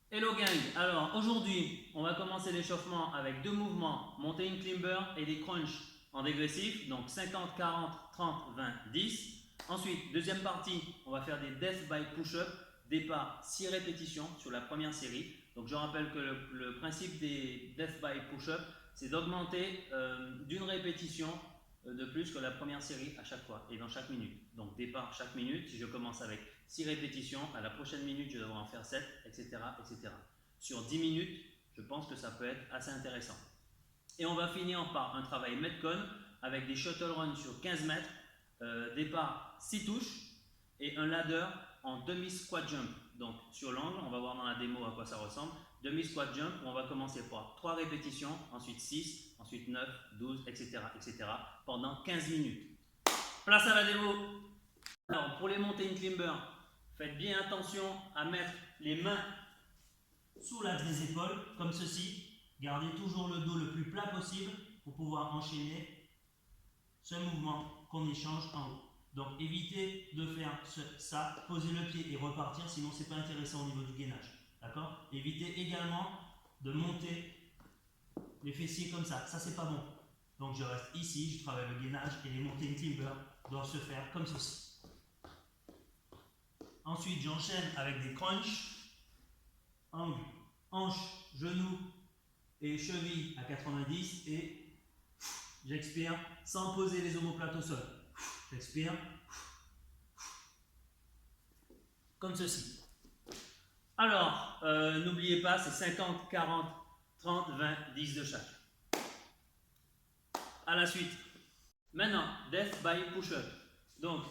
Hello gang, alors aujourd'hui on va commencer l'échauffement avec deux mouvements, mountain climber et des crunchs en dégressif, donc 50, 40, 30, 20, 10. Ensuite, deuxième partie, on va faire des death by push-up, départ 6 répétitions sur la première série. Donc je rappelle que le principe des death by push-up, c'est d'augmenter d'une répétition de plus que la première série à chaque fois et dans chaque minute. Donc départ chaque minute, si je commence avec 6 répétitions, à la prochaine minute je devrais en faire 7, etc., etc. Sur 10 minutes, je pense que ça peut être assez intéressant. Et on va finir par un travail Metcon avec des shuttle runs sur 15 mètres, départ 6 touches et un ladder en demi-squat jump. Donc sur l'angle, on va voir dans la démo à quoi ça ressemble. Demi-squat jump, où on va commencer par 3 répétitions, ensuite 6, ensuite 9, 12, etc., etc. pendant 15 minutes. Place à la démo. Alors pour les mountain climbers, faites bien attention à mettre les mains sous l'axe des épaules, comme ceci. Gardez toujours le dos le plus plat possible pour pouvoir enchaîner ce mouvement qu'on échange en haut. Donc évitez de faire ça, poser le pied et repartir, sinon c'est pas intéressant au niveau du gainage. D'accord? Évitez également de monter les fessiers comme ça c'est pas bon. Donc je reste ici, je travaille le gainage et les montées timber doivent se faire comme ceci. Ensuite j'enchaîne avec des crunchs, angle, hanche, genou et cheville à 90 et j'expire sans poser les omoplates au sol. J'expire comme ceci. Alors, n'oubliez pas, c'est 50, 40, 30, 20, 10 de chaque. À la suite. Maintenant, death by push-up. Donc,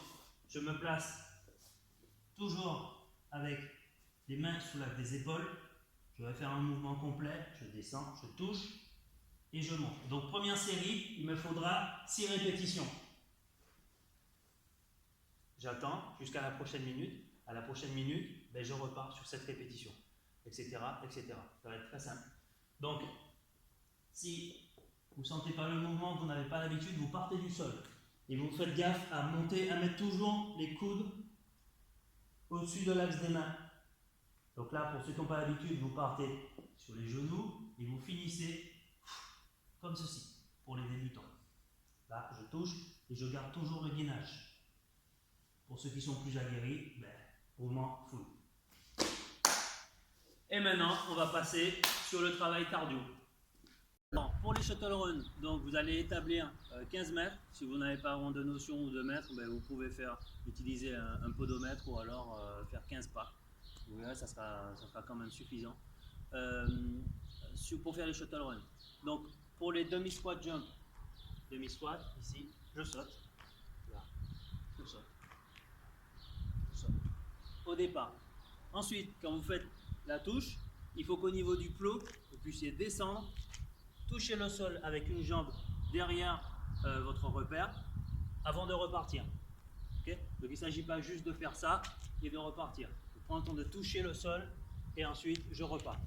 je me place toujours avec les mains sous l'axe des épaules. Je vais faire un mouvement complet. Je descends, je touche et je monte. Donc, première série, il me faudra 6 répétitions. J'attends jusqu'à la prochaine minute. À la prochaine minute, je repars sur cette répétition, etc., etc. Ça va être très simple. Donc, si vous ne sentez pas le mouvement, vous n'avez pas l'habitude, vous partez du sol. Et vous faites gaffe à monter, à mettre toujours les coudes au-dessus de l'axe des mains. Donc là, pour ceux qui n'ont pas l'habitude, vous partez sur les genoux et vous finissez comme ceci, pour les débutants. Là, je touche et je garde toujours le gainage. Pour ceux qui sont plus aguerris, mouvement full. Et maintenant, on va passer sur le travail cardio. Alors, pour les shuttle runs, donc vous allez établir 15 mètres. Si vous n'avez pas vraiment de notion ou de mètres, vous pouvez utiliser un podomètre ou alors faire 15 pas. Vous verrez, ça sera quand même suffisant. Pour faire les shuttle runs. Donc, pour les demi-squat jump, demi-squat, ici, je saute. Là, je saute. Au départ. Ensuite, quand vous faites la touche, il faut qu'au niveau du plot, vous puissiez descendre, toucher le sol avec une jambe derrière votre repère avant de repartir. Okay? Donc il ne s'agit pas juste de faire ça et de repartir. Je prends le temps de toucher le sol et ensuite je repars.